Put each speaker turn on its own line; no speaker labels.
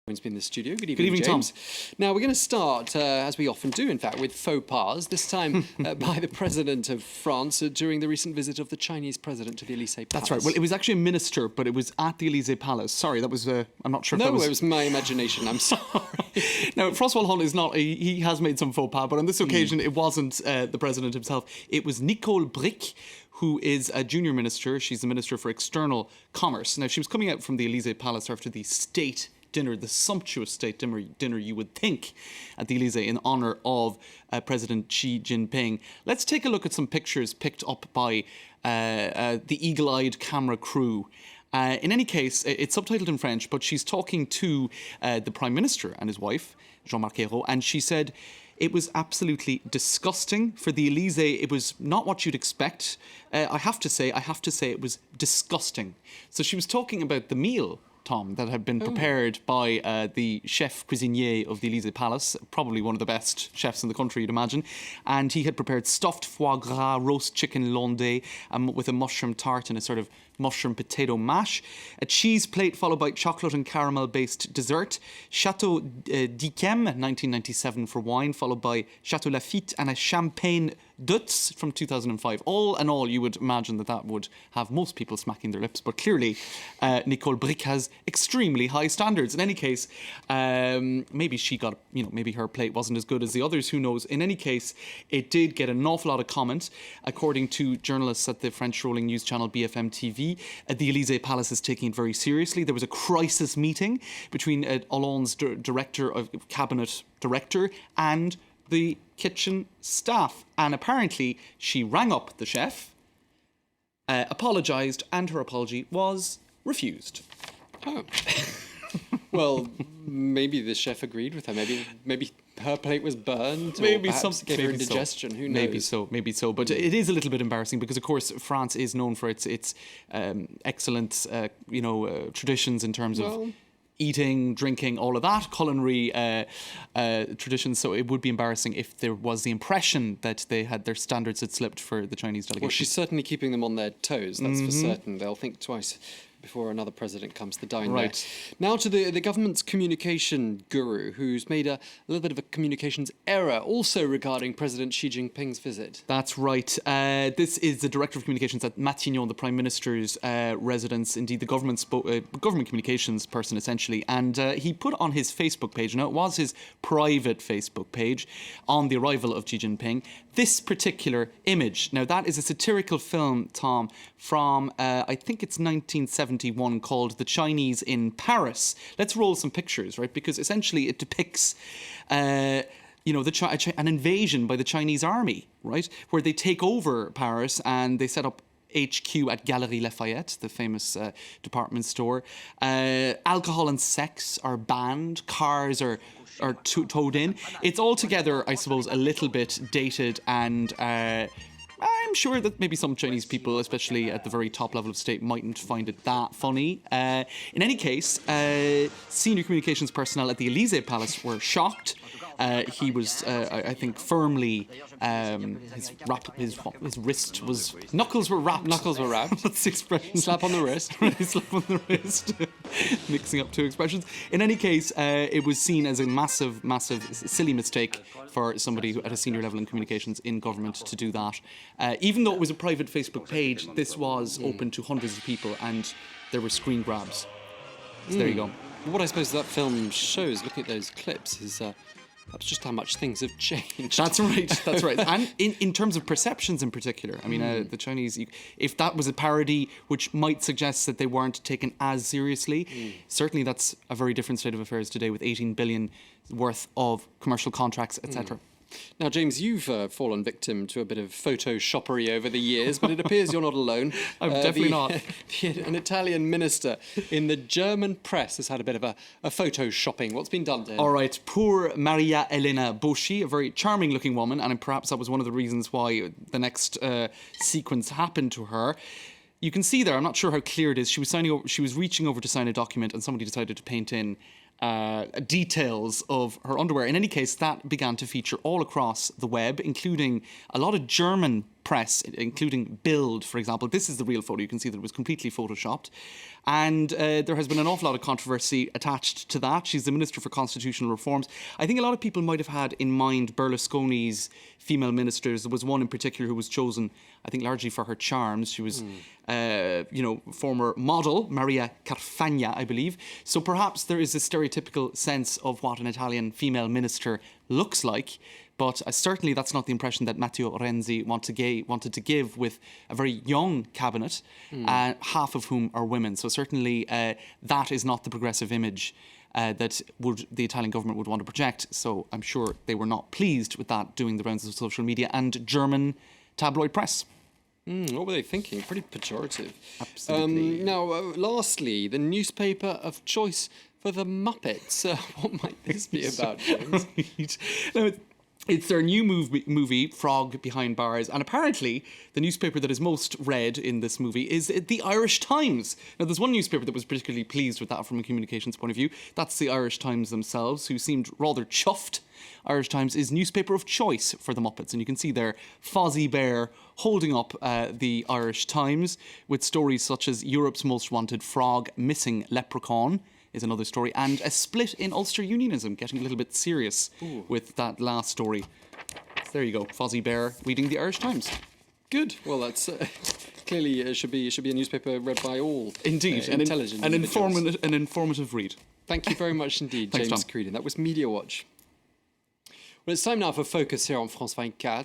Joins me in the studio. Good
evening,
James.
Tom.
Now, we're going to start, as we often do, in fact, with faux pas, this time by the President of France during the recent visit of the Chinese President to the Élysée Palace.
That's right. Well, it was actually a minister, but it was at the Élysée Palace. Sorry, that was, I'm not sure if that was...
No, it was my imagination. I'm sorry.
Now, François Hollande is not, he has made some faux pas, but on this occasion, it wasn't the President himself. It was Nicole Bricq, who is a junior minister. She's the Minister for External Commerce. Now, she was coming out from the Élysée Palace after the state dinner, the sumptuous state dinner you would think at the Élysée in honour of President Xi Jinping. Let's take a look at some pictures picked up by the eagle-eyed camera crew. In any case, it's subtitled in French, but she's talking to the Prime Minister and his wife, Jean-Marc Ayrault, and she said it was absolutely disgusting for the Élysée. It was not what you'd expect. I have to say it was disgusting. So she was talking about the meal, Tom, that had been prepared by the chef cuisinier of the Élysée Palace, probably one of the best chefs in the country, you'd imagine. And he had prepared stuffed foie gras, roast chicken landais, with a mushroom tart and a sort of mushroom potato mash, a cheese plate followed by chocolate and caramel-based dessert, Chateau d'Yquem, 1997 for wine, followed by Chateau Lafite and a champagne Dutz from 2005. All in all, you would imagine that would have most people smacking their lips, but clearly Nicole Bricq has extremely high standards. In any case, maybe she got, maybe her plate wasn't as good as the others, who knows. In any case, it did get an awful lot of comment. According to journalists at the French rolling news channel BFM TV, the Élysée Palace is taking it very seriously. There was a crisis meeting between Hollande's cabinet director and the kitchen staff, and apparently she rang up the chef, apologised, and her apology was refused.
Oh. Well, maybe the chef agreed with her. Maybe her plate was burned.
Maybe
or perhaps gave her indigestion.
So.
Who knows?
Maybe so. But it is a little bit embarrassing because, of course, France is known for its excellent, traditions in terms of eating, drinking, all of that, culinary traditions. So it would be embarrassing if there was the impression that their standards had slipped for the Chinese delegation.
Well, she's certainly keeping them on their toes, that's for certain. They'll think twice before another president comes to dine there. Now to the government's communication guru, who's made a little bit of a communications error also regarding President Xi Jinping's visit.
That's right. This is the Director of Communications at Matignon, the Prime Minister's residence, indeed the government communications person, essentially. And he put on his Facebook page, now it was his private Facebook page, on the arrival of Xi Jinping, this particular image. Now, that is a satirical film, Tom, from, I think it's 1971, called The Chinese in Paris. Let's roll some pictures, right? Because essentially it depicts, an invasion by the Chinese army, right? Where they take over Paris and they set up HQ at Galeries Lafayette, the famous department store. Alcohol and sex are banned. Cars are towed in. It's altogether, I suppose, a little bit dated, and I'm sure that maybe some Chinese people, especially at the very top level of state, mightn't find it that funny. In any case, senior communications personnel at the Élysée Palace were shocked. He was, I think, firmly. His wrist was. Knuckles were wrapped.
Knuckles were wrapped.
That's the expression.
Slap on the wrist.
Slap on the wrist. Mixing up two expressions. In any case, it was seen as a massive, silly mistake for somebody at a senior level in communications in government to do that. Even though it was a private Facebook page, this was open to hundreds of people, and there were screen grabs. So there you go.
What I suppose that film shows, looking at those clips, is that's just how much things have changed.
That's right. And in terms of perceptions in particular, I mean, the Chinese, if that was a parody, which might suggest that they weren't taken as seriously, certainly that's a very different state of affairs today with 18 billion worth of commercial contracts, etc.
Now, James, you've fallen victim to a bit of photoshoppery over the years, but it appears you're not alone.
I'm definitely not.
An Italian minister in the German press has had a bit of a photoshopping. What's been done to him?
All right, poor Maria Elena Boschi, a very charming-looking woman, and perhaps that was one of the reasons why the next sequence happened to her. You can see there, I'm not sure how clear it is, she was reaching over to sign a document, and somebody decided to paint in details of her underwear. In any case, that began to feature all across the web, including a lot of German press, including Bild, for example. This is the real photo. You can see that it was completely photoshopped. And there has been an awful lot of controversy attached to that. She's the Minister for Constitutional Reforms. I think a lot of people might have had in mind Berlusconi's female ministers. There was one in particular who was chosen, I think, largely for her charms. She was, former model, Maria Carfagna, I believe. So perhaps there is a stereotypical sense of what an Italian female minister looks like. But certainly that's not the impression that Matteo Renzi wanted to give with a very young cabinet, half of whom are women. So certainly that is not the progressive image that the Italian government would want to project. So I'm sure they were not pleased with that doing the rounds of social media and German tabloid press.
What were they thinking? Pretty pejorative.
Absolutely.
Now, lastly, the newspaper of choice for the Muppets. What might this be about, James?
Right. Now, it's their new movie, Frog Behind Bars, and apparently the newspaper that is most read in this movie is the Irish Times. Now, there's one newspaper that was particularly pleased with that from a communications point of view. That's the Irish Times themselves, who seemed rather chuffed. Irish Times is newspaper of choice for the Muppets, and you can see there Fozzie Bear holding up the Irish Times with stories such as Europe's Most Wanted Frog, Missing Leprechaun, is another story, and a split in Ulster Unionism, getting a little bit serious with that last story. So there you go, Fozzie Bear reading the Irish Times.
Good. Well, that's clearly should be a newspaper read by all.
Indeed,
intelligent
an
individuals.
informative read.
Thank you very much indeed,
Thanks,
James
Tom.
Creedon. That was Media Watch. Well, it's time now for Focus here on France 24.